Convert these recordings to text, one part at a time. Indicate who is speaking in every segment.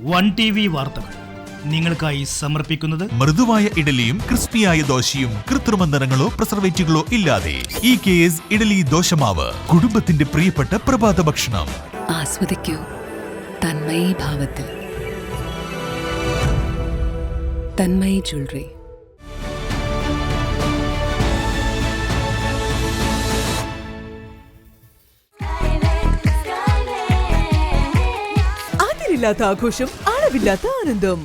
Speaker 1: One TV വാർത്തകൾ നിങ്ങൾക്കായി സമർപ്പിക്കുന്നത്
Speaker 2: മൃദുവായ ഇഡലിയും ക്രിസ്പിയായ ദോശയും കൃത്രിമ നിറങ്ങളോ പ്രിസർവേറ്റീവുകളോ ഇല്ലാതെ EKS ഇഡലി ദോശമാവ് കുടുംബത്തിന്റെ പ്രിയപ്പെട്ട പ്രഭാത ഭക്ഷണം.
Speaker 3: ആസ്വദിക്കൂ തന്മയി ഭാവത്തിൽ. തന്മയി ജ്വല്ലറി.
Speaker 4: അതിരില്ലാത്ത ആഘോഷം, അളവില്ലാത്ത ആനന്ദം.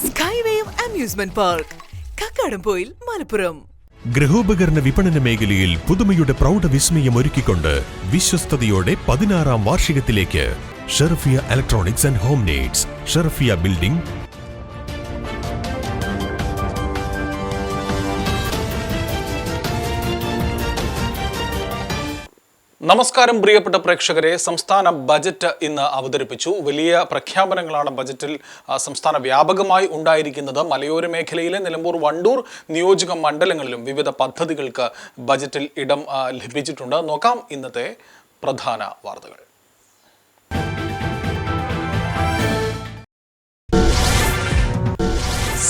Speaker 4: Skywave amusement park, Kakkadampoyil, Malappuram.
Speaker 5: ഗൃഹോപകരണ വിപണന മേഖലയിൽ പുതുമയുടെ പ്രൗഢ വിസ്മയം ഒരുക്കിക്കൊണ്ട് വിശ്വസ്തയോടെ 16ാം വാർഷികത്തിലേക്ക് Sherafiya electronics and home needs, Sherafiya building.
Speaker 6: നമസ്കാരം പ്രിയപ്പെട്ട പ്രേക്ഷകരെ. സംസ്ഥാന ബജറ്റ് ഇന്ന് അവതരിപ്പിച്ചു. വലിയ പ്രഖ്യാപനങ്ങളാണ് ബജറ്റിൽ സംസ്ഥാന വ്യാപകമായി ഉണ്ടായിരിക്കുന്നത്. മലയോര മേഖലയിലെ നിലമ്പൂർ, വണ്ടൂർ നിയോജക മണ്ഡലങ്ങളിലും വിവിധ പദ്ധതികൾക്ക് ബജറ്റിൽ ഇടം ലഭിച്ചിട്ടുണ്ട്. നോക്കാം ഇന്നത്തെ പ്രധാന വാർത്തകൾ.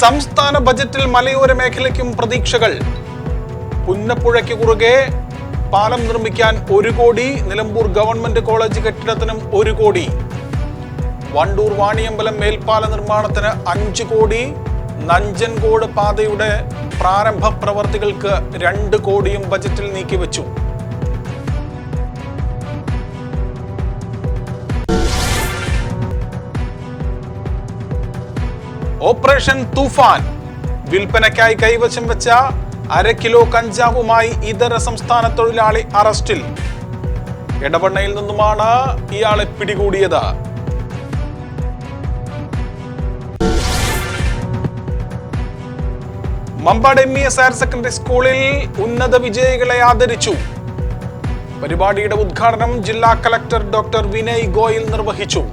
Speaker 6: സംസ്ഥാന ബജറ്റിൽ മലയോര മേഖലയ്ക്കും പ്രതീക്ഷകൾ. പുന്നപ്പുഴയ്ക്ക് കുറുകെ പാലം നിർമ്മിക്കാൻ 1 കോടി, നിലമ്പൂർ ഗവൺമെന്റ് കോളേജ് കെട്ടിടത്തിനും 1 കോടി, വണ്ടൂർ വാണിയമ്പലം മേൽപ്പാല നിർമ്മാണത്തിന് 5 കോടി, നഞ്ചൻകോട് പാതയുടെ പ്രാരംഭ പ്രവർത്തികൾക്ക് 2 കോടിയും ബജറ്റിൽ നീക്കിവെച്ചു. ഓപ്പറേഷൻ തൂഫാൻ വിൽപ്പനയ്ക്കായി കൈവശം വെച്ച 1/2 കിലോ കഞ്ചാവുമായി ഇതര സംസ്ഥാന തൊഴിലാളി അറസ്റ്റിൽ. എടവണ്ണയിൽ നിന്നുമാണ് ഇയാളെ പിടികൂടിയത്. മമ്പാട് MES ഹയർ സെക്കൻഡറി സ്കൂളിൽ ഉന്നത വിജയികളെ ആദരിച്ചു. പരിപാടിയുടെ ഉദ്ഘാടനം ജില്ലാ കളക്ടർ ഡോക്ടർ വിനയ് ഗോയൽ നിർവഹിച്ചു.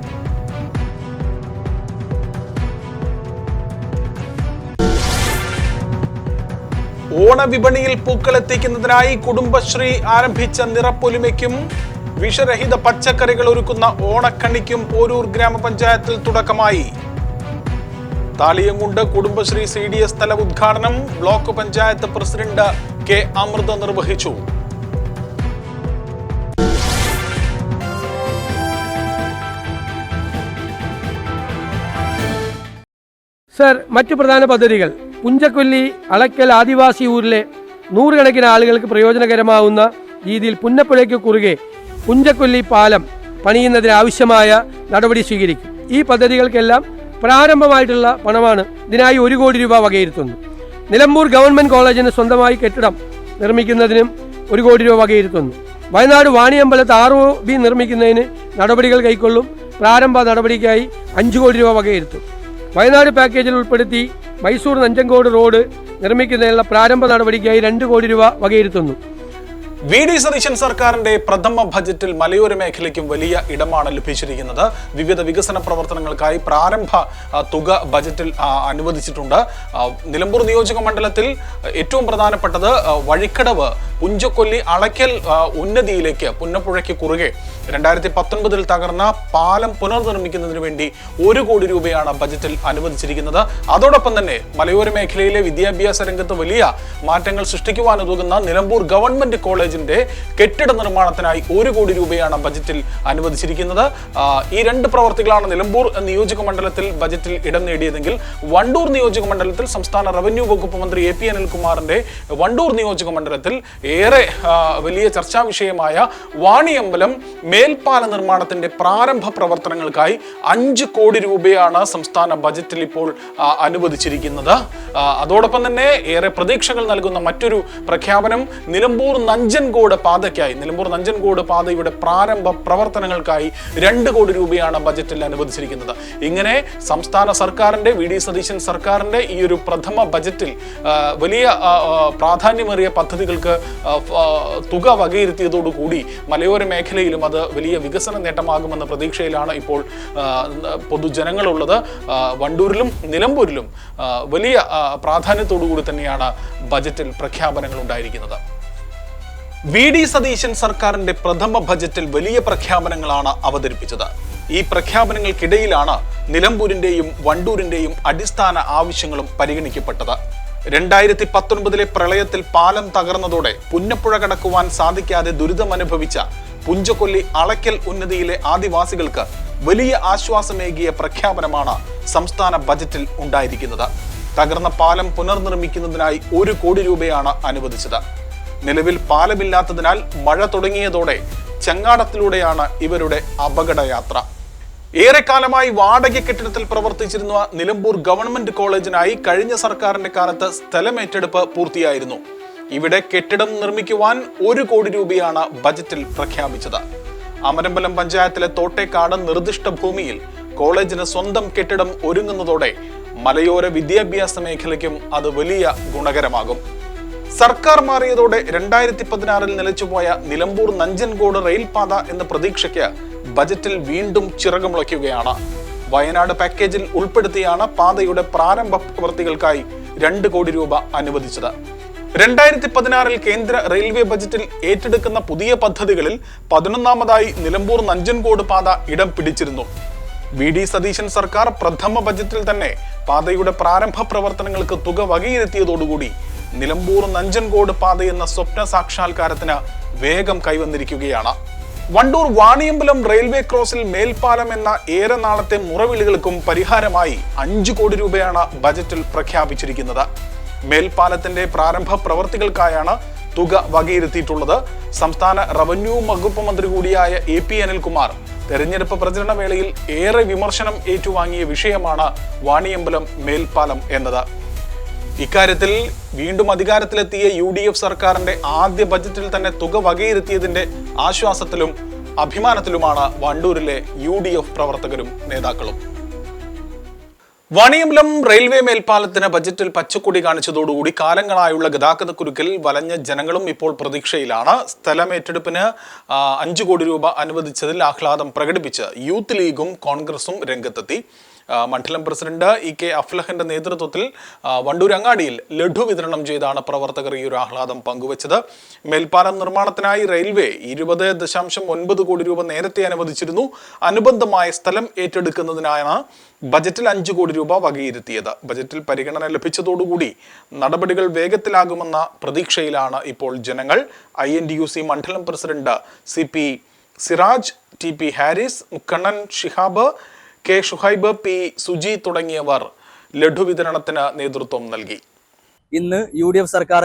Speaker 6: ഓണവിപണിയിൽ പൂക്കളെത്തിക്കുന്നതിനായി കുടുംബശ്രീ ആരംഭിച്ച നിറപ്പൊലിമയ്ക്കും വിഷരഹിത പച്ചക്കറികൾ ഒരുക്കുന്ന ഓണക്കണിക്കും പോരൂർ ഗ്രാമപഞ്ചായത്തിൽ തുടക്കമായി. താളിയങ്കുണ്ട് കുടുംബശ്രീ CDS തല ഉദ്ഘാടനം block panchayat president K. Amritha നിർവഹിച്ചു.
Speaker 7: സർ, മറ്റു പ്രധാന പദ്ധതികൾ: പുഞ്ചക്കൊല്ലി അളക്കൽ ആദിവാസി ഊരിലെ 100 കണക്കിന് ആളുകൾക്ക് പ്രയോജനകരമാവുന്ന രീതിയിൽ പുന്നപ്പുഴയ്ക്ക് കുറുകെ പുഞ്ചക്കൊല്ലി പാലം പണിയുന്നതിന് ആവശ്യമായ നടപടി സ്വീകരിക്കും. ഈ പദ്ധതികൾക്കെല്ലാം പ്രാരംഭമായിട്ടുള്ള പണമാണ് ഇതിനായി 1 കോടി രൂപ വകയിരുത്തുന്നു. നിലമ്പൂർ ഗവൺമെന്റ് കോളേജിന് സ്വന്തമായി കെട്ടിടം നിർമ്മിക്കുന്നതിനും 1 കോടി രൂപ വകയിരുത്തുന്നു. വയനാട് വാണിയമ്പലത്ത് ROB നിർമ്മിക്കുന്നതിന് നടപടികൾ കൈക്കൊള്ളും. പ്രാരംഭ നടപടിക്കായി 5 കോടി രൂപ വകയിരുത്തും. വയനാട് പാക്കേജിൽ ഉൾപ്പെടുത്തി മൈസൂർ നഞ്ചൻകോട് റോഡ് നിർമ്മിക്കുന്നതിനുള്ള പ്രാരംഭ നടപടിക്കായി 2 കോടി രൂപ വകയിരുത്തുന്നു.
Speaker 6: VD സതീശൻ സർക്കാരിന്റെ പ്രഥമ ബജറ്റിൽ മലയോര മേഖലയ്ക്കും വലിയ ഇടമാണ് ലഭിച്ചിരിക്കുന്നത്. വിവിധ വികസന പ്രവർത്തനങ്ങൾക്കായി പ്രാരംഭ തുക ബജറ്റിൽ അനുവദിച്ചിട്ടുണ്ട്. നിലമ്പൂർ നിയോജക മണ്ഡലത്തിൽ ഏറ്റവും പ്രധാനപ്പെട്ടത് വഴിക്കടവ് പുഞ്ചക്കൊല്ലി അളക്കൽ ഉന്നതിയിലേക്ക് പുന്നപ്പുഴയ്ക്ക് കുറുകെ 2019 തകർന്ന പാലം പുനർനിർമ്മിക്കുന്നതിന് വേണ്ടി 1 കോടി രൂപയാണ് ബജറ്റിൽ അനുവദിച്ചിരിക്കുന്നത്. അതോടൊപ്പം തന്നെ മലയോര മേഖലയിലെ വിദ്യാഭ്യാസ രംഗത്ത് വലിയ മാറ്റങ്ങൾ സൃഷ്ടിക്കുവാനുതകുന്ന നിലമ്പൂർ ഗവൺമെന്റ് കോളേജിന്റെ കെട്ടിട നിർമ്മാണത്തിനായി 1 കോടി രൂപയാണ് ബജറ്റിൽ അനുവദിച്ചിരിക്കുന്നത്. ഈ 2 പ്രവർത്തികളാണ് നിലമ്പൂർ നിയോജക മണ്ഡലത്തിൽ ബജറ്റിൽ ഇടം നേടിയതെങ്കിൽ വണ്ടൂർ നിയോജക മണ്ഡലത്തിൽ സംസ്ഥാന റവന്യൂ വകുപ്പ് മന്ത്രി AP അനിൽകുമാറിന്റെ വണ്ടൂർ നിയോജക മണ്ഡലത്തിൽ ഏറെ വലിയ ചർച്ചാ വിഷയമായ വാണിയമ്പലം മേൽപ്പാല നിർമ്മാണത്തിന്റെ പ്രാരംഭ പ്രവർത്തനങ്ങൾക്കായി 5 കോടി രൂപയാണ് സംസ്ഥാന ബജറ്റിൽ ഇപ്പോൾ അനുവദിച്ചിരിക്കുന്നത്. അതോടൊപ്പം തന്നെ ഏറെ പ്രതീക്ഷകൾ നൽകുന്ന മറ്റൊരു പ്രഖ്യാപനം നിലമ്പൂർ നഞ്ചൻകോട് പാതയ്ക്കായി, നിലമ്പൂർ നഞ്ചൻകോട് പാതയുടെ പ്രാരംഭ പ്രവർത്തനങ്ങൾക്കായി 2 കോടി രൂപയാണ് ബജറ്റിൽ അനുവദിച്ചിരിക്കുന്നത്. ഇങ്ങനെ സംസ്ഥാന സർക്കാരിന്റെ VD സതീശൻ സർക്കാരിന്റെ ഈ ഒരു പ്രഥമ ബജറ്റിൽ വലിയ പ്രാധാന്യമേറിയ പദ്ധതികൾക്ക് തുക വകയിരുത്തിയതോടുകൂടി മലയോര മേഖലയിലും അത് വലിയ വികസന നേട്ടമാകുമെന്ന പ്രതീക്ഷയിലാണ് ഇപ്പോൾ പൊതുജനങ്ങളുള്ളത്. വണ്ടൂരിലും നിലമ്പൂരിലും വലിയ പ്രാധാന്യത്തോടുകൂടി തന്നെയാണ് ബജറ്റിൽ പ്രഖ്യാപനങ്ങൾ ഉണ്ടായിരിക്കുന്നത്. VD സതീശൻ സർക്കാരിന്റെ പ്രഥമ ബജറ്റിൽ വലിയ പ്രഖ്യാപനങ്ങളാണ് അവതരിപ്പിച്ചത്. ഈ പ്രഖ്യാപനങ്ങൾക്കിടയിലാണ് നിലമ്പൂരിന്റെയും വണ്ടൂരിന്റെയും അടിസ്ഥാന ആവശ്യങ്ങളും പരിഗണിക്കപ്പെട്ടത്. 2019 പ്രളയത്തിൽ പാലം തകർന്നതോടെ പുന്നപ്പുഴ കടക്കുവാൻ സാധിക്കാതെ ദുരിതമനുഭവിച്ച പുഞ്ചക്കൊല്ലി അളക്കൽ ഉന്നതിയിലെ ആദിവാസികൾക്ക് വലിയ ആശ്വാസമേകിയ പ്രഖ്യാപനമാണ് സംസ്ഥാന ബജറ്റിൽ ഉണ്ടായിരിക്കുന്നത്. തകർന്ന പാലം പുനർനിർമ്മിക്കുന്നതിനായി 1 കോടി രൂപയാണ് അനുവദിച്ചത്. നിലവിൽ പാലമില്ലാത്തതിനാൽ മഴ തുടങ്ങിയതോടെ ചങ്ങാടത്തിലൂടെയാണ് ഇവരുടെ അപകടയാത്ര. ഏറെക്കാലമായി വാടക കെട്ടിടത്തിൽ പ്രവർത്തിച്ചിരുന്ന നിലമ്പൂർ ഗവൺമെന്റ് കോളേജിനായി കഴിഞ്ഞ സർക്കാരിന്റെ കാലത്ത് സ്ഥലമേറ്റെടുപ്പ് പൂർത്തിയായിരുന്നു. ഇവിടെ കെട്ടിടം നിർമ്മിക്കുവാൻ 1 കോടി രൂപയാണ് ബജറ്റിൽ പ്രഖ്യാപിച്ചത്. അമരമ്പലം പഞ്ചായത്തിലെ തോട്ടേക്കാട് നിർദ്ദിഷ്ട ഭൂമിയിൽ കോളേജിന് സ്വന്തം കെട്ടിടം ഒരുങ്ങുന്നതോടെ മലയോര വിദ്യാഭ്യാസ മേഖലയ്ക്കും അത് വലിയ ഗുണകരമാകും. സർക്കാർ മാറിയതോടെ 2016 നിലച്ചുപോയ നിലമ്പൂർ നഞ്ചൻകോട് റെയിൽപാത എന്ന പ്രതീക്ഷയ്ക്ക് ബജറ്റിൽ വീണ്ടും ചിറകുമുളയ്ക്കുകയാണ്. വയനാട് പാക്കേജിൽ ഉൾപ്പെടുത്തിയാണ് പാതയുടെ പ്രാരംഭ പ്രവൃത്തികൾക്കായി 2 കോടി രൂപ അനുവദിച്ചത്. 2016 കേന്ദ്ര റെയിൽവേ ബജറ്റിൽ ഏറ്റെടുക്കുന്ന പുതിയ പദ്ധതികളിൽ 11ാമതായി നിലമ്പൂർ നഞ്ചൻകോട് പാത ഇടം പിടിച്ചിരുന്നു. VD സതീശൻ സർക്കാർ പ്രഥമ ബജറ്റിൽ തന്നെ പാതയുടെ പ്രാരംഭ പ്രവർത്തനങ്ങൾക്ക് തുക വകയിരുത്തിയതോടുകൂടി നിലമ്പൂർ നഞ്ചൻകോട് പാതയെന്ന സ്വപ്ന സാക്ഷാത്കാരത്തിന് വേഗം കൈവന്നിരിക്കുകയാണ്. വണ്ടൂർ വാണിയമ്പലം റെയിൽവേ ക്രോസിൽ മേൽപ്പാലം എന്ന ഏറെ നാളത്തെ മുറവിളികൾക്കും പരിഹാരമായി 5 കോടി രൂപയാണ് ബജറ്റിൽ പ്രഖ്യാപിച്ചിരിക്കുന്നത്. മേൽപ്പാലത്തിന്റെ പ്രാരംഭ പ്രവർത്തികൾക്കായാണ് തുക വകയിരുത്തിയിട്ടുള്ളത്. സംസ്ഥാന റവന്യൂ വകുപ്പ് മന്ത്രി കൂടിയായ AP അനിൽകുമാർ തെരഞ്ഞെടുപ്പ് പ്രചരണ വേളയിൽ ഏറെ വിമർശനം ഏറ്റുവാങ്ങിയ വിഷയമാണ് വാണിയമ്പലം മേൽപ്പാലം എന്നത്. ഇക്കാര്യത്തിൽ വീണ്ടും അധികാരത്തിലെത്തിയ UDF സർക്കാരിന്റെ ആദ്യ ബജറ്റിൽ തന്നെ തുക വകയിരുത്തിയതിന്റെ ആശ്വാസത്തിലും അഭിമാനത്തിലുമാണ് വണ്ടൂരിലെ UDF പ്രവർത്തകരും നേതാക്കളും. വാണിയമ്പലം റെയിൽവേ മേൽപ്പാലത്തിന് ബജറ്റിൽ പച്ചക്കൊടി കാണിച്ചതോടുകൂടി കാലങ്ങളായുള്ള ഗതാഗതക്കുരുക്കിൽ വലഞ്ഞ ജനങ്ങളും ഇപ്പോൾ പ്രതീക്ഷയിലാണ്. സ്ഥലമേറ്റെടുപ്പിന് 5 കോടി രൂപ അനുവദിച്ചതിൽ ആഹ്ലാദം പ്രകടിപ്പിച്ച് യൂത്ത് ലീഗും കോൺഗ്രസും രംഗത്തെത്തി. മണ്ഡലം പ്രസിഡന്റ് EK അഫ്ലഹിന്റെ നേതൃത്വത്തിൽ വണ്ടൂർ അങ്ങാടിയിൽ ലഡു വിതരണം ചെയ്താണ് പ്രവർത്തകർ ഈ ഒരു ആഹ്ലാദം പങ്കുവച്ചത്. മേൽപ്പാലം നിർമ്മാണത്തിനായി റെയിൽവേ 20.9 കോടി രൂപ നേരത്തെ അനുവദിച്ചിരുന്നു. അനുബന്ധമായ സ്ഥലം ഏറ്റെടുക്കുന്നതിനാണ് ബജറ്റിൽ 5 കോടി രൂപ വകയിരുത്തിയത്. ബജറ്റിൽ പരിഗണന ലഭിച്ചതോടുകൂടി നടപടികൾ വേഗത്തിലാകുമെന്ന പ്രതീക്ഷയിലാണ് ഇപ്പോൾ ജനങ്ങൾ. INTUC മണ്ഡലം president CP Siraj, TP Haris, Mukkannan Shihab, K Shuhaib, P Suji തുടങ്ങിയവർ ലഡു വിതരണത്തിന് നേതൃത്വം നൽകി.
Speaker 8: ഇന്ന് UDF സർക്കാർ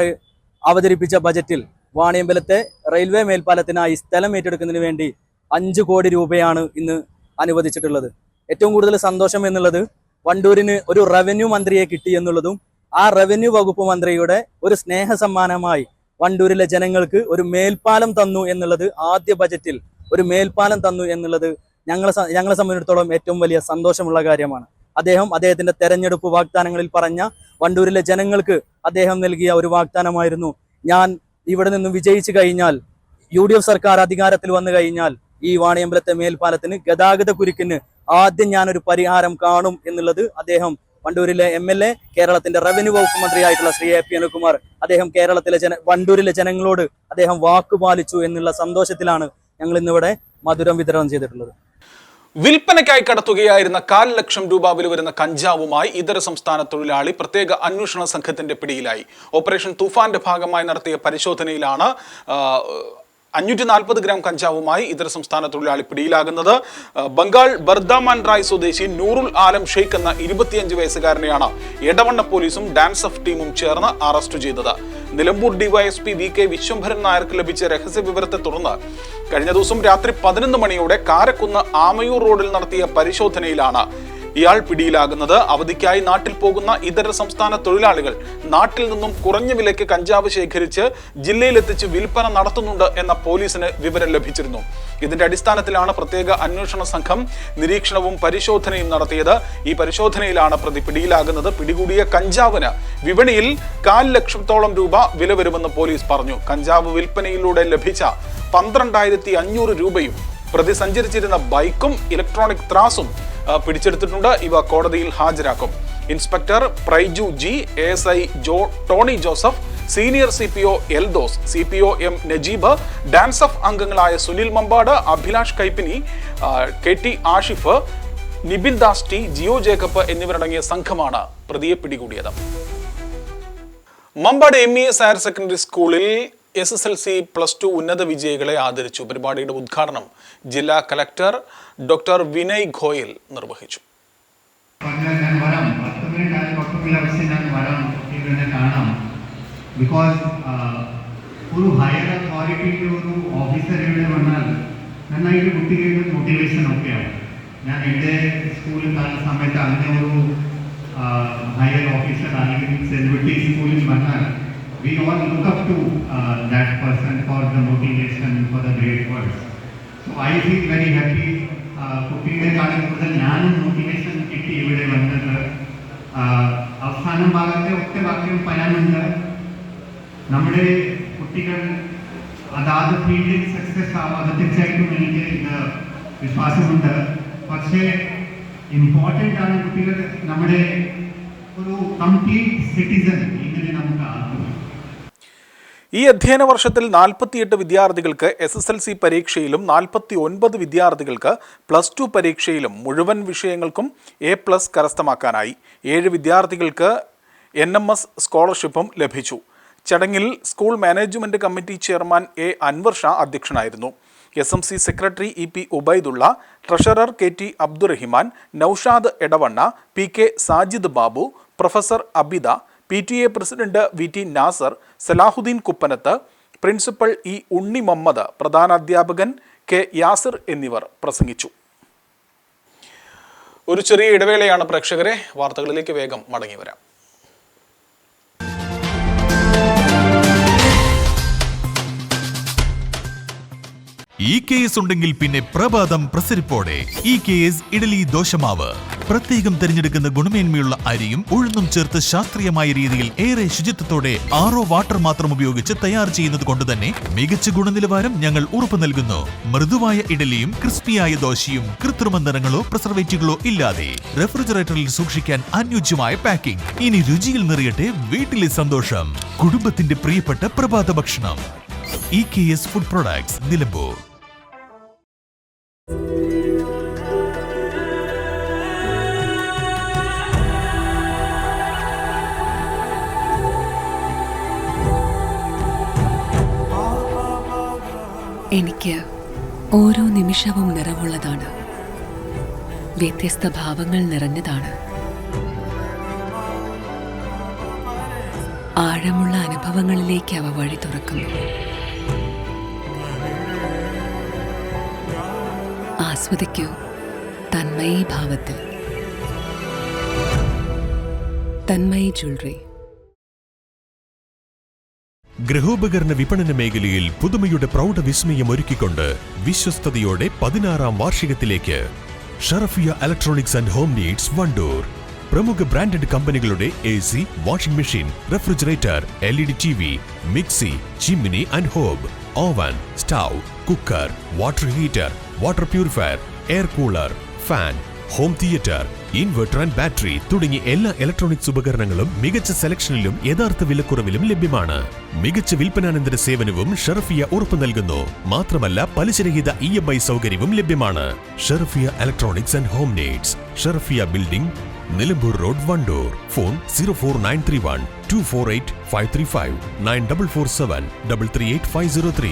Speaker 8: അവതരിപ്പിച്ച ബജറ്റിൽ വാണിയമ്പലത്തെ റെയിൽവേ മേൽപ്പാലത്തിനായി സ്ഥലം ഏറ്റെടുക്കുന്നതിന് വേണ്ടി 5 കോടി രൂപയാണ് ഇന്ന് അനുവദിച്ചിട്ടുള്ളത്. ഏറ്റവും കൂടുതൽ സന്തോഷം എന്നുള്ളത് വണ്ടൂരിന് ഒരു റവന്യൂ മന്ത്രിയെ കിട്ടി എന്നുള്ളതും ആ റവന്യൂ വകുപ്പ് മന്ത്രിയുടെ ഒരു സ്നേഹ സമ്മാനമായി വണ്ടൂരിലെ ജനങ്ങൾക്ക് ഒരു മേൽപ്പാലം തന്നു എന്നുള്ളത്, ആദ്യ ബജറ്റിൽ ഒരു മേൽപ്പാലം തന്നു എന്നുള്ളത് ഞങ്ങളെ സംബന്ധിച്ചിടത്തോളം ഏറ്റവും വലിയ സന്തോഷമുള്ള കാര്യമാണ്. അദ്ദേഹത്തിന്റെ തെരഞ്ഞെടുപ്പ് വാഗ്ദാനങ്ങളിൽ പറഞ്ഞ വണ്ടൂരിലെ ജനങ്ങൾക്ക് അദ്ദേഹം നൽകിയ ഒരു വാഗ്ദാനമായിരുന്നു, ഞാൻ ഇവിടെ നിന്നും വിജയിച്ചു കഴിഞ്ഞാൽ, UDF സർക്കാർ അധികാരത്തിൽ വന്നു കഴിഞ്ഞാൽ ഈ വാണിയമ്പലത്തെ മേൽപ്പാലത്തിന് ഗതാഗത കുരുക്കിന് ആദ്യം ഞാനൊരു പരിഹാരം കാണും എന്നുള്ളത് അദ്ദേഹം വണ്ടൂരിലെ MLA, കേരളത്തിന്റെ റവന്യൂ വകുപ്പ് മന്ത്രിയായിട്ടുള്ള ശ്രീ AP അനിൽകുമാർ അദ്ദേഹം വണ്ടൂരിലെ ജനങ്ങളോട് അദ്ദേഹം വാക്കുപാലിച്ചു എന്നുള്ള സന്തോഷത്തിലാണ് ഞങ്ങൾ ഇന്നിവിടെ മധുരം വിതരണം ചെയ്തിട്ടുള്ളത്.
Speaker 6: വിൽപ്പനയ്ക്കായി കടത്തുകയായിരുന്ന 1.5 ലക്ഷം രൂപ വില വരുന്ന കഞ്ചാവുമായി ഇതര സംസ്ഥാന തൊഴിലാളി പ്രത്യേക അന്വേഷണ സംഘത്തിന്റെ പിടിയിലായി. ഓപ്പറേഷൻ തൂഫാന്റെ ഭാഗമായി നടത്തിയ പരിശോധനയിലാണ് 540 ഗ്രാം കഞ്ചാവുമായി ഇതര സംസ്ഥാന തൊഴിലാളി പിടിയിലാകുന്നത്. ബംഗാൾ ബർദാമാൻ റായ് സ്വദേശി നൂറുൽ ആലം ഷെയ്ഖ് എന്ന 25 വയസ്സുകാരനെയാണ് എടവണ്ണ പോലീസും ഡാൻസ് ഓഫ് ടീമും ചേർന്ന് അറസ്റ്റ് ചെയ്തത്. നിലമ്പൂർ DYSP VK വിശ്വംഭരൻ നായർക്ക് ലഭിച്ച രഹസ്യ വിവരത്തെ തുടർന്ന് കഴിഞ്ഞ ദിവസം രാത്രി 11 മണിയോടെ കാരക്കുന്ന് ആമയൂർ റോഡിൽ നടത്തിയ പരിശോധനയിലാണ് ഇയാൾ പിടിയിലാകുന്നത്. അവധിക്കായി നാട്ടിൽ പോകുന്ന ഇതര സംസ്ഥാന തൊഴിലാളികൾ നാട്ടിൽ നിന്നും കുറഞ്ഞ വിലയ്ക്ക് കഞ്ചാവ് ശേഖരിച്ച് ജില്ലയിലെത്തിച്ച് വിൽപ്പന നടത്തുന്നുണ്ട് എന്ന പോലീസിന് വിവരം ലഭിച്ചിരുന്നു. ഇതിന്റെ അടിസ്ഥാനത്തിലാണ് പ്രത്യേക അന്വേഷണ സംഘം നിരീക്ഷണവും പരിശോധനയും നടത്തിയത്. ഈ പരിശോധനയിലാണ് പ്രതി പിടിയിലാകുന്നത്. പിടികൂടിയ കഞ്ചാവിന് വിപണിയിൽ 1.5 ലക്ഷത്തോളം രൂപ വില വരുമെന്ന് പോലീസ് പറഞ്ഞു. കഞ്ചാവ് വിൽപ്പനയിലൂടെ ലഭിച്ച 12,500 രൂപയും പ്രതി സഞ്ചരിച്ചിരുന്ന ബൈക്കും ഇലക്ട്രോണിക് ത്രാസും പിടിച്ചെടുത്തിട്ടുണ്ട്. ഇവ കോടതിയിൽ ഹാജരാക്കും. Inspector Praiju G, ASI Tony Joseph, senior CPO Eldhose, CPO M Najeeb, DANSAF അംഗങ്ങളായ സുനിൽ മമ്പാട്, അഭിലാഷ് കൈപ്പിനി, KT ആഷിഫ്, നിബിൻ ദാസ് ടി, ജിയോ ജേക്കബ് എന്നിവരടങ്ങിയ സംഘമാണ് പ്രതിയെ പിടികൂടിയത്. മമ്പാട് MES ഹയർ സെക്കൻഡറി സ്കൂളിൽ SSLC +2 ഉന്നത വിജയികളെ ആദരിച്ചു. പരിപാടിയുടെ ഉദ്ഘാടനം ജില്ലാ കലക്ടർ ഡോക്ടർ വിനയ് ഗോയൽ നിർവഹിച്ചു.
Speaker 9: ഒരു ഹയർ അതോറിറ്റിയുടെ ഒരു ഓഫീസർ ഇവിടെ വന്നാൽ നന്നായിട്ട് കുട്ടികളുടെ മോട്ടിവേഷൻ ഒക്കെയാണ്. ഞാൻ എൻ്റെ സ്കൂളിൽ കാണുന്ന സമയത്ത് അങ്ങനെ ഒരു ഹയർ ഓഫീസർ അല്ലെങ്കിൽ സെലിബ്രിറ്റി സ്കൂളിൽ വന്നാൽ we all look up to that person for the motivation, for the great words. So I feel very happy. കുട്ടിയുടെ കാലം മുതൽ ഞാനും മോട്ടിവേഷൻ കിട്ടി ഇവിടെ വന്നത്. അവസാനം ഭാഗത്തെ ഒറ്റ വാക്യം പറയാനുണ്ട്. നമ്മുടെ കുട്ടികൾ അതാത് ഫീൽഡിൽ സക്സസ് ആവും, അത് തീർച്ചയായിട്ടും എനിക്ക് ഇത് വിശ്വാസമുണ്ട്. പക്ഷേ ഇമ്പോർട്ടൻ്റ് ആണ് കുട്ടികൾ നമ്മുടെ ഒരു കംപ്ലീറ്റ് സിറ്റിസൺ ഇങ്ങനെ നമുക്ക് ആക്കും.
Speaker 6: ഈ അധ്യയന വർഷത്തിൽ 48 വിദ്യാർത്ഥികൾക്ക് SSLC പരീക്ഷയിലും 49 വിദ്യാർത്ഥികൾക്ക് +2 പരീക്ഷയിലും മുഴുവൻ വിഷയങ്ങൾക്കും A+ കരസ്ഥമാക്കാനായി. 7 വിദ്യാർത്ഥികൾക്ക് NMS സ്കോളർഷിപ്പും ലഭിച്ചു. ചടങ്ങിൽ school management committee chairman A. Anwar Shah അധ്യക്ഷനായിരുന്നു. SMC secretary EP Ubaidullah, treasurer KT Abdurahiman, Noushad Edavanna, PK Sajid Babu, professor Abida, PTA president VT Nasar, Salahuddin Kuppanath, principal E. Unni Muhammad, പ്രധാനാധ്യാപകൻ K. യാസിർ എന്നിവർ പ്രസംഗിച്ചു. ഒരു ചെറിയ ഇടവേളയാണ് പ്രേക്ഷകരെ. വാർത്തകളിലേക്ക് വേഗം മടങ്ങി വരാം.
Speaker 2: EKS ഉണ്ടെങ്കിൽ പിന്നെ പ്രഭാതം പ്രസരിപ്പോടെ. EKS ഇഡലി ദോശമാവ് പ്രത്യേകം തിരഞ്ഞെടുക്കുന്ന ഗുണമേന്മയുള്ള അരിയും ഉഴുന്നും ചേർത്ത് ശാസ്ത്രീയമായ രീതിയിൽ ഏറെ ശുചിത്വത്തോടെ RO വാട്ടർ മാത്രം ഉപയോഗിച്ച് തയ്യാർ ചെയ്യുന്നത് കൊണ്ട് തന്നെ മികച്ച ഗുണനിലവാരം ഞങ്ങൾ ഉറപ്പു നൽകുന്നു. മൃദുവായ ഇഡലിയും ക്രിസ്പിയായ ദോശയും കൃത്രിമ നിറങ്ങളോ പ്രിസർവേറ്റീവുകളോ ഇല്ലാതെ റെഫ്രിജറേറ്ററിൽ സൂക്ഷിക്കാൻ അനുയോജ്യമായ പാക്കിംഗ്. ഇനി രുചിയിൽ നിറയട്ടെ വീട്ടിലെ സന്തോഷം. കുടുംബത്തിന്റെ പ്രിയപ്പെട്ട പ്രഭാത ഭക്ഷണം. EKS food products, Nilambur.
Speaker 3: എനിക്ക് ഓരോ നിമിഷവും നിറവുള്ളതാണ്. വ്യത്യസ്ത ഭാവങ്ങൾ നിറഞ്ഞതാണ്. ആഴമുള്ള അനുഭവങ്ങളിലേക്ക് അവ വഴി തുറക്കുന്നു. ആസ്വദിക്കൂ തന്മയി ഭാവത്തിൽ. തന്മയി ജ്വല്ലറി.
Speaker 5: ഗൃഹോപകരണ വിപണന മേഖലയിൽ പുതുമയുടെ പ്രൗഢവിസ്മയം ഒരുക്കിക്കൊണ്ട് വിശ്വസ്തയോടെ 16ാം വാർഷികത്തിലേക്ക് Sharafiya electronics and home needs Wandoor. പ്രമുഖ ബ്രാൻഡഡ് കമ്പനികളുടെ AC, washing machine, refrigerator, LED TV, mixie, chimney and hob, oven, stove, cooker, water heater, water purifier, air cooler, fan, home theatre, inverter and battery തുടങ്ങി എല്ലാ ഇലക്ട്രോണിക്സ് ഉപകരണങ്ങളും മികച്ച സെലക്ഷനിലും യഥാർത്ഥ വിലക്കുറവിലും ലഭ്യമാണ്. മികച്ച വിൽപ്പനാനന്തര സേവനവും ഷറഫിയ ഉറപ്പു നൽകുന്നു. മാത്രമല്ല പലിശരഹിത EMI സൗകര്യവും ലഭ്യമാണ്. Sharafiya electronics and home needs, Sharafiya building, Nilambur road, Wandoor. Phone 04931 248 535 9447 338 503.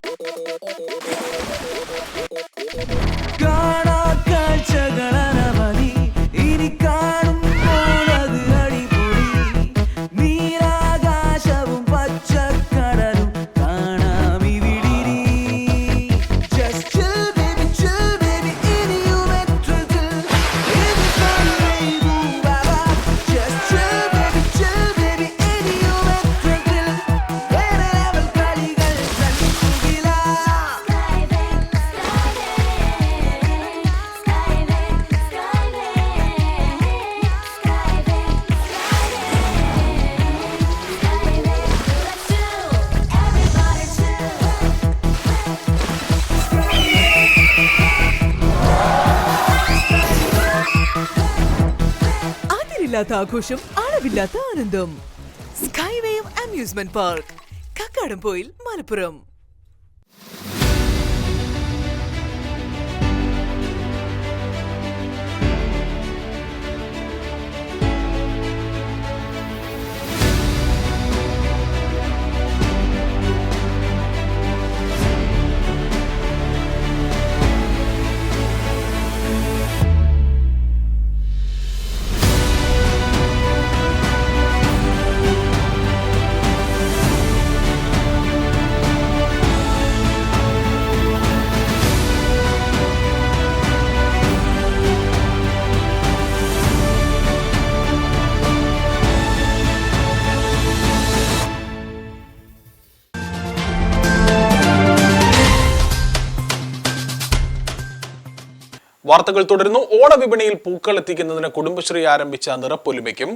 Speaker 4: ആഘോഷം, അളവില്ലാത്ത ആനന്ദം. Skywave amusement park, Kakkadampoyil Malappuram.
Speaker 6: വാർത്തകൾ തുടരുന്നു. ഓണവിപണിയിൽ പൂക്കൾ എത്തിക്കുന്നതിന് കുടുംബശ്രീ ആരംഭിച്ച നിറപ്പൊലിമയ്ക്കും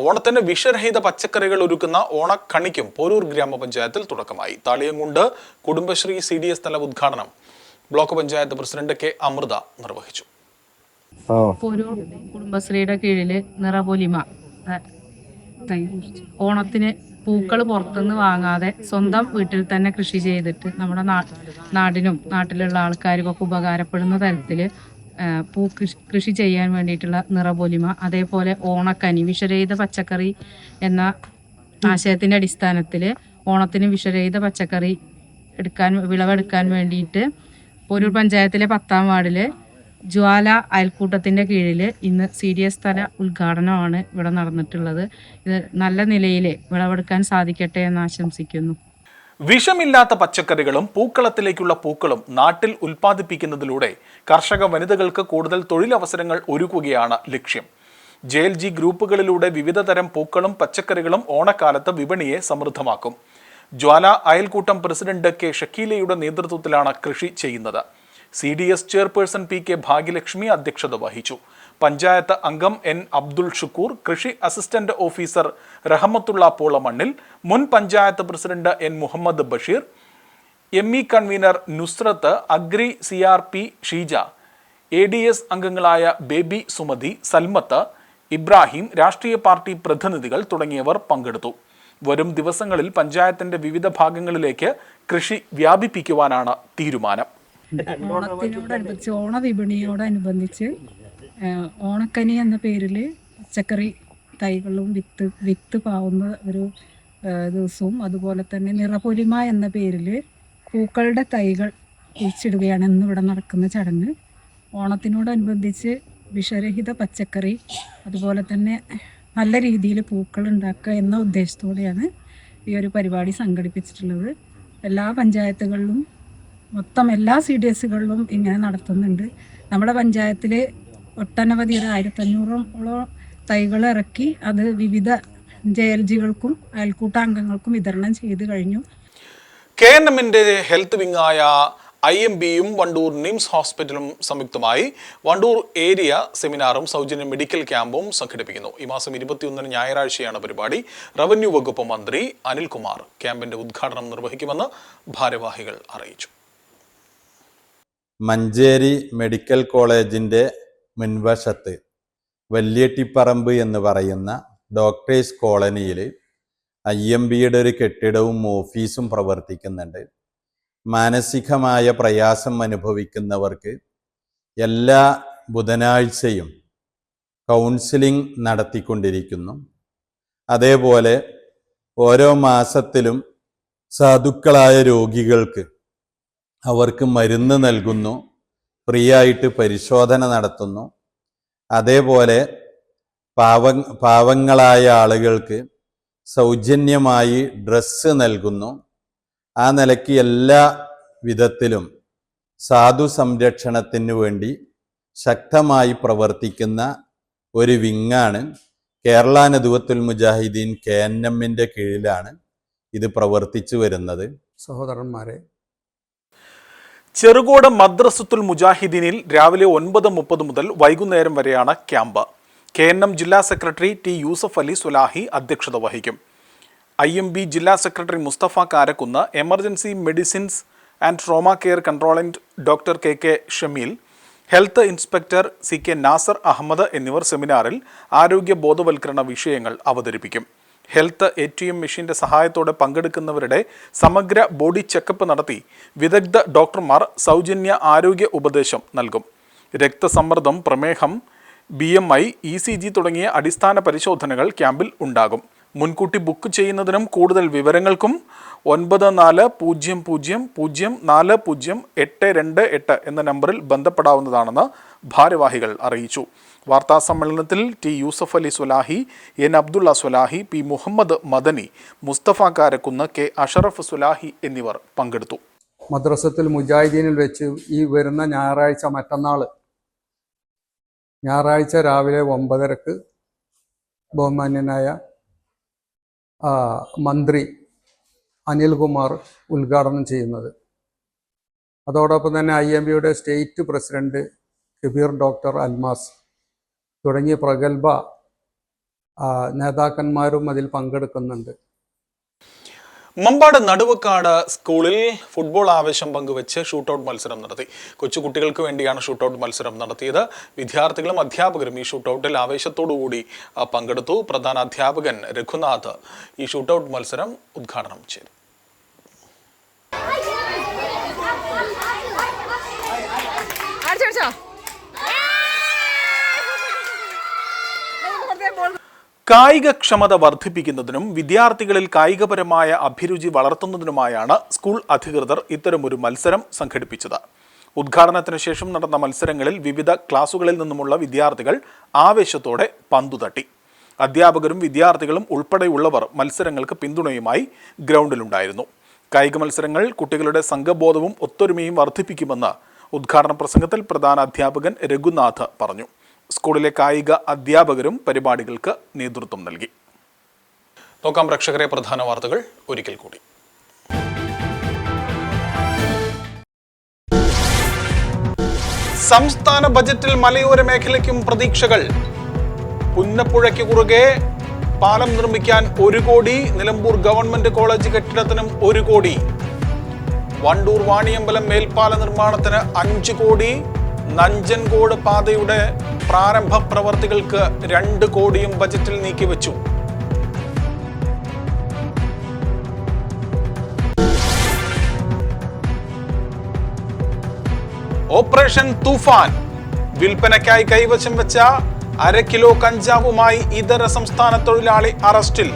Speaker 6: ഓണത്തിന് വിഷരഹിത പച്ചക്കറികൾ ഒരുക്കുന്ന ഓണക്കണിക്കും പോരൂർ ഗ്രാമപഞ്ചായത്തിൽ തുടക്കമായി. താളിയങ്കുണ്ട് കുടുംബശ്രീ CDS തല ഉദ്ഘാടനം block panchayat president K. Amritha നിർവഹിച്ചു.
Speaker 10: പോരൂർ കുടുംബശ്രീയുടെ കീഴില് നിറപ്പൊലിമ ഓണത്തിന് പൂക്കൾ പുറത്തുനിന്ന് വാങ്ങാതെ സ്വന്തം വീട്ടിൽ തന്നെ കൃഷി ചെയ്തിട്ട് നമ്മുടെ നാടിനും നാട്ടിലുള്ള ആൾക്കാർക്കൊക്കെ ഉപകാരപ്പെടുന്ന തരത്തിൽ കൃഷി ചെയ്യാൻ വേണ്ടിയിട്ടുള്ള നിറപ്പൊലിമ, അതേപോലെ ഓണക്കനി വിഷരഹിത പച്ചക്കറി എന്ന ആശയത്തിൻ്റെ അടിസ്ഥാനത്തിൽ ഓണത്തിന് വിഷരഹിത പച്ചക്കറി വിളവെടുക്കാൻ വേണ്ടിയിട്ട് പോരൂർ പഞ്ചായത്തിലെ 10ാം വാർഡിലെ ജ്വാല അയൽക്കൂട്ടത്തിൻ്റെ കീഴിൽ ഇന്ന് CDS തല ഉദ്ഘാടനമാണ് ഇവിടെ നടന്നിട്ടുള്ളത്. ഇത് നല്ല നിലയിൽ വിളവെടുക്കാൻ സാധിക്കട്ടെ എന്ന് ആശംസിക്കുന്നു.
Speaker 6: വിഷമില്ലാത്ത പച്ചക്കറികളും പൂക്കളത്തിലേക്കുള്ള പൂക്കളും നാട്ടിൽ ഉൽപ്പാദിപ്പിക്കുന്നതിലൂടെ കർഷക വനിതകൾക്ക് കൂടുതൽ തൊഴിലവസരങ്ങൾ ഒരുക്കുകയാണ് ലക്ഷ്യം. JLG ഗ്രൂപ്പുകളിലൂടെ വിവിധ തരം പൂക്കളും പച്ചക്കറികളും ഓണക്കാലത്ത് വിപണിയെ സമൃദ്ധമാക്കും. ജ്വാല അയൽക്കൂട്ടം പ്രസിഡന്റ് K. ഷക്കീലയുടെ നേതൃത്വത്തിലാണ് കൃഷി ചെയ്യുന്നത്. CDS ചെയർപേഴ്സൺ PK ഭാഗ്യലക്ഷ്മി അധ്യക്ഷത വഹിച്ചു. പഞ്ചായത്ത് അംഗം N. അബ്ദുൾ ഷുക്കൂർ, കൃഷി അസിസ്റ്റന്റ് ഓഫീസർ റഹമത്തുള്ള പോളമണ്ണിൽ, മുൻ panchayat president N. Muhammad Basheer, ME convener Nusrath, agri CRP Sheeja, ADS അംഗങ്ങളായ ബേബി സുമതി, സൽമത്ത്, ഇബ്രാഹിം, രാഷ്ട്രീയ പാർട്ടി പ്രതിനിധികൾ തുടങ്ങിയവർ പങ്കെടുത്തു. വരും ദിവസങ്ങളിൽ പഞ്ചായത്തിന്റെ വിവിധ ഭാഗങ്ങളിലേക്ക് കൃഷി വ്യാപിപ്പിക്കുവാനാണ് തീരുമാനം.
Speaker 10: ഓണത്തിനോടനുബന്ധിച്ച് ഓണവിപണിയോടനുബന്ധിച്ച് ഓണക്കനി എന്ന പേരിൽ പച്ചക്കറി തൈകളും വിത്ത് പാവുന്ന ഒരു ദിവസവും, അതുപോലെ തന്നെ നിറപ്പൊലിമ എന്ന പേരിൽ പൂക്കളുടെ തൈകൾ കുഴിച്ചിടുകയാണ് ഇന്നിവിടെ നടക്കുന്ന ചടങ്ങ്. ഓണത്തിനോടനുബന്ധിച്ച് വിഷരഹിത പച്ചക്കറി അതുപോലെ തന്നെ നല്ല രീതിയിൽ പൂക്കൾ ഉണ്ടാക്കുക എന്ന ഉദ്ദേശത്തോടെയാണ് ഈ ഒരു പരിപാടി സംഘടിപ്പിച്ചിട്ടുള്ളത്. എല്ലാ പഞ്ചായത്തുകളിലും മൊത്തം എല്ലാ CDSകളിലും ഇങ്ങനെ നടത്തുന്നുണ്ട്. നമ്മുടെ പഞ്ചായത്തിൽ ഒട്ടനവധി 1500ഓളം തൈകൾ ഇറക്കി അത് വിവിധ JLGകൾക്കും അയൽക്കൂട്ടാംഗങ്ങൾക്കും വിതരണം ചെയ്തു കഴിഞ്ഞു.
Speaker 6: KNMന്റെ ഹെൽത്ത് വിങ്ങായ IMBയും വണ്ടൂർ നിംസ് ഹോസ്പിറ്റലും സംയുക്തമായി വണ്ടൂർ ഏരിയ സെമിനാറും സൗജന്യ മെഡിക്കൽ ക്യാമ്പും സംഘടിപ്പിക്കുന്നു. ഈ മാസം 21 ഞായറാഴ്ചയാണ് പരിപാടി. റവന്യൂ വകുപ്പ് മന്ത്രി അനിൽകുമാർ ക്യാമ്പിന്റെ ഉദ്ഘാടനം നിർവഹിക്കുമെന്ന് ഭാരവാഹികൾ അറിയിച്ചു.
Speaker 11: മഞ്ചേരി മെഡിക്കൽ കോളേജിൻ്റെ മുൻവശത്ത് വല്യേട്ടിപ്പറമ്പ് എന്ന് പറയുന്ന ഡോക്ടേഴ്സ് കോളനിയിൽ IMBയുടെ ഒരു കെട്ടിടവും ഓഫീസും പ്രവർത്തിക്കുന്നുണ്ട്. മാനസികമായ പ്രയാസം അനുഭവിക്കുന്നവർക്ക് എല്ലാ ബുധനാഴ്ചയും കൗൺസിലിംഗ് നടത്തിക്കൊണ്ടിരിക്കുന്നു. അതേപോലെ ഓരോ മാസത്തിലും സാധുക്കളായ രോഗികൾക്ക് അവർക്ക് മരുന്ന് നൽകുന്നു, ഫ്രീ ആയിട്ട് പരിശോധന നടത്തുന്നു. അതേപോലെ പാവങ്ങളായ ആളുകൾക്ക് സൗജന്യമായി ഡ്രസ്സ് നൽകുന്നു. ആ നിലയ്ക്ക് എല്ലാ വിധത്തിലും സാധു സംരക്ഷണത്തിന് വേണ്ടി ശക്തമായി പ്രവർത്തിക്കുന്ന ഒരു വിങ്ങാണ് കേരള നദുവത്തുൽ മുജാഹിദീൻ KNMന്റെ കീഴിലാണ് ഇത് പ്രവർത്തിച്ചു വരുന്നത്.
Speaker 12: സഹോദരന്മാരെ,
Speaker 6: ചെറുകോട് മദ്രസത്തുൽ മുജാഹിദീനിൽ രാവിലെ 9:30 മുതൽ വൈകുന്നേരം വരെയാണ് ക്യാമ്പ്. KNM ജില്ലാ സെക്രട്ടറി T. യൂസഫ് അലി സുലാഹി അധ്യക്ഷത വഹിക്കും. IMB ജില്ലാ secretary Mustafa Karakkunnu, emergency medicines and trauma care കൺട്രോളന്റ് doctor KK Shameel, health inspector CK Nasar Ahammed എന്നിവർ സെമിനാറിൽ ആരോഗ്യ ബോധവൽക്കരണ വിഷയങ്ങൾ അവതരിപ്പിക്കും. ഹെൽത്ത് ATM മെഷീന്റെ സഹായത്തോടെ പങ്കെടുക്കുന്നവരുടെ സമഗ്ര ബോഡി ചെക്കപ്പ് നടത്തി വിദഗ്ധ ഡോക്ടർമാർ സൗജന്യ ആരോഗ്യ ഉപദേശം നൽകും. രക്തസമ്മർദ്ദം, പ്രമേഹം, BMI, ECG തുടങ്ങിയ അടിസ്ഥാന പരിശോധനകൾ ക്യാമ്പിൽ ഉണ്ടാകും. മുൻകൂട്ടി ബുക്ക് ചെയ്യുന്നതിനും കൂടുതൽ വിവരങ്ങൾക്കും 9400040828 എന്ന നമ്പറിൽ ബന്ധപ്പെടാവുന്നതാണെന്ന് ഭാരവാഹികൾ അറിയിച്ചു. വാർത്താസമ്മേളനത്തിൽ T. യൂസഫ് അലി സ്വലാഹി, N. അബ്ദുള്ള സ്വലാഹി, P. മുഹമ്മദ് മദനി, മുസ്തഫ കാരക്കുന്ന്, K. അഷറഫ് സ്വലാഹി എന്നിവർ പങ്കെടുത്തു.
Speaker 12: മദ്രസത്തുൽ മുജാഹിദീനിൽ വെച്ച് ഈ വരുന്ന ഞായറാഴ്ച രാവിലെ 9:30 ബഹുമാന്യനായ മന്ത്രി അനിൽകുമാർ ഉദ്ഘാടനം ചെയ്യുന്നത്. അതോടൊപ്പം തന്നെ IMBയുടെ state president Kabeer doctor Almas തുടങ്ങിയ പ്രഗത്ഭ നേതാക്കന്മാരും അതിൽ പങ്കെടുക്കുന്നുണ്ട്.
Speaker 6: മമ്പാട് നടുവക്കാട് സ്കൂളിൽ ഫുട്ബോൾ ആവേശം പങ്കുവെച്ച് ഷൂട്ടൌട്ട് മത്സരം നടത്തി. കൊച്ചുകുട്ടികൾക്ക് വേണ്ടിയാണ് ഷൂട്ടൌട്ട് മത്സരം നടത്തിയത്. വിദ്യാർത്ഥികളും അധ്യാപകരും ഈ ഷൂട്ടൌട്ടിൽ ആവേശത്തോടുകൂടി പങ്കെടുത്തു. പ്രധാന അധ്യാപകൻ രഘുനാഥ് ഈ ഷൂട്ടൌട്ട് മത്സരം ഉദ്ഘാടനം ചെയ്തു. കായികക്ഷമത വർദ്ധിപ്പിക്കുന്നതിനും വിദ്യാർത്ഥികളിൽ കായികപരമായ അഭിരുചി വളർത്തുന്നതിനുമായാണ് സ്കൂൾ അധികൃതർ ഇത്തരമൊരു മത്സരം സംഘടിപ്പിച്ചത്. ഉദ്ഘാടനത്തിന് ശേഷം നടന്ന മത്സരങ്ങളിൽ വിവിധ ക്ലാസുകളിൽ നിന്നുമുള്ള വിദ്യാർത്ഥികൾ ആവേശത്തോടെ പന്തുതട്ടി. അധ്യാപകരും വിദ്യാർത്ഥികളും ഉൾപ്പെടെയുള്ളവർ മത്സരങ്ങൾക്ക് പിന്തുണയുമായി ഗ്രൗണ്ടിലുണ്ടായിരുന്നു. കായിക മത്സരങ്ങൾ കുട്ടികളുടെ സംഘബോധവും ഒത്തൊരുമയും വർദ്ധിപ്പിക്കുമെന്ന് ഉദ്ഘാടന പ്രസംഗത്തിൽ പ്രധാന അധ്യാപകൻ രഘുനാഥ് പറഞ്ഞു. സ്കൂളിലെ കായിക അധ്യാപകരും പരിപാടികൾക്ക് നേതൃത്വം നൽകി. നോക്കാം പ്രേക്ഷകരെ, പ്രധാന വാർത്തകൾ ഒരിക്കൽ കൂടി. സംസ്ഥാന ബജറ്റിൽ മലയോര മേഖലയ്ക്കും പ്രതീക്ഷകൾ. പുന്നപ്പുഴയ്ക്ക് കുറുകെ പാലം നിർമ്മിക്കാൻ 1 കോടി, നിലമ്പൂർ ഗവൺമെന്റ് കോളേജ് കെട്ടിടത്തിനും 1 കോടി, വണ്ടൂർ വാണിയമ്പലം മേൽപ്പാല നിർമ്മാണത്തിന് 5 കോടി, നഞ്ചൻകോട് പാതയുടെ പ്രാരംഭ പ്രവർത്തികൾക്ക് 2 കോടിയും ബജറ്റിൽ നീക്കിവെച്ചു. ഓപ്പറേഷൻ തൂഫാൻ വിൽപ്പനയ്ക്കായി കൈവശം വെച്ച 1/2 കിലോ കഞ്ചാവുമായി ഇതര സംസ്ഥാന തൊഴിലാളി അറസ്റ്റിൽ.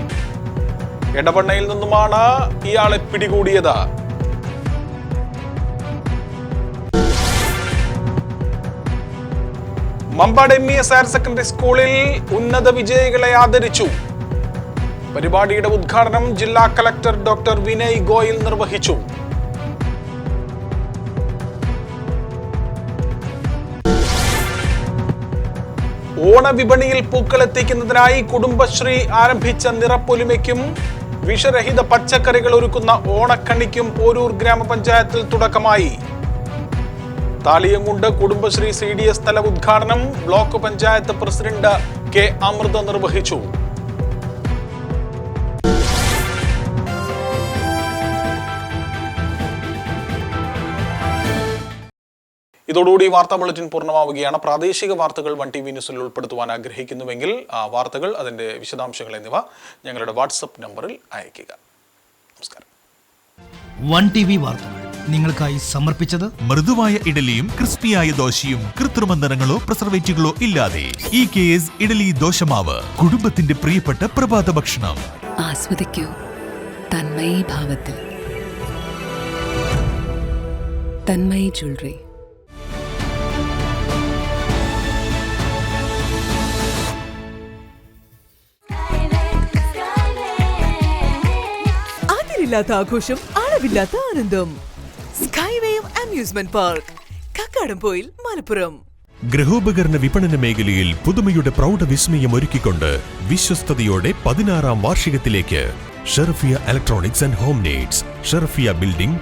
Speaker 6: എടവണ്ണയിൽ നിന്നുമാണ് ഇയാളെ പിടികൂടിയത്. മമ്പാട് MES ഹയർ സെക്കൻഡറി സ്കൂളിൽ ഉന്നത വിജയികളെ ആദരിച്ചു. പരിപാടിയുടെ ഉദ്ഘാടനം ജില്ലാ കളക്ടർ ഡോക്ടർ വിനയ് ഗോയൽ നിർവഹിച്ചു. ഓണവിപണിയിൽ പൂക്കളെത്തിക്കുന്നതിനായി കുടുംബശ്രീ ആരംഭിച്ച നിറപ്പൊലിമയ്ക്കും വിഷരഹിത പച്ചക്കറികൾ ഒരുക്കുന്ന ഓണക്കണിക്കും പോരൂർ ഗ്രാമപഞ്ചായത്തിൽ തുടക്കമായി. താളിയങ്കുണ്ട് കുടുംബശ്രീ CDS തല ഉദ്ഘാടനം block panchayat president K. Amritha നിർവഹിച്ചു. ഇതോടുകൂടി വാർത്താ ബുള്ളറ്റിൻ പൂർണ്ണമാവുകയാണ്. പ്രാദേശിക വാർത്തകൾ 1TV ന്യൂസിൽ ഉൾപ്പെടുത്തുവാൻ ആഗ്രഹിക്കുന്നുവെങ്കിൽ ആ വാർത്തകൾ, അതിന്റെ വിശദാംശങ്ങൾ എന്നിവ ഞങ്ങളുടെ വാട്സപ്പ് നമ്പറിൽ അയയ്ക്കുക. നമസ്കാരം.
Speaker 1: 1TV വാർത്തകൾ നിങ്ങൾക്കായി സമർപ്പിച്ചത്
Speaker 2: മൃദുവായ ഇഡലിയും ക്രിസ്പിയായ ദോശയും കൃത്രിമ നിറങ്ങളോ പ്രിസർവേറ്റീവുകളോ ഇല്ലാതെ EKS ഇഡലി ദോശമാവ്, കുടുംബത്തിന്റെ പ്രിയപ്പെട്ട പ്രഭാത ഭക്ഷണം.
Speaker 3: ആസ്വദിക്കൂ തന്മയി ഭാവത്തിൽ. തന്മയി ജ്വല്ലറി.
Speaker 4: അതിരില്ലാത്ത ആഘോഷം, അളവില്ലാത്ത ആനന്ദം. Skywave amusement park, Kakkadampoyil, Malappuram.
Speaker 5: ഗൃഹോപകരണ വിപണന മേഖലയിൽ പുതുമയുടെ പ്രൗഢ വിസ്മയം ഒരുക്കിക്കൊണ്ട് വിശ്വസ്തയോടെ 16ാം വാർഷികത്തിലേക്ക് Sharafiya electronics and home needs, Sharafiya building,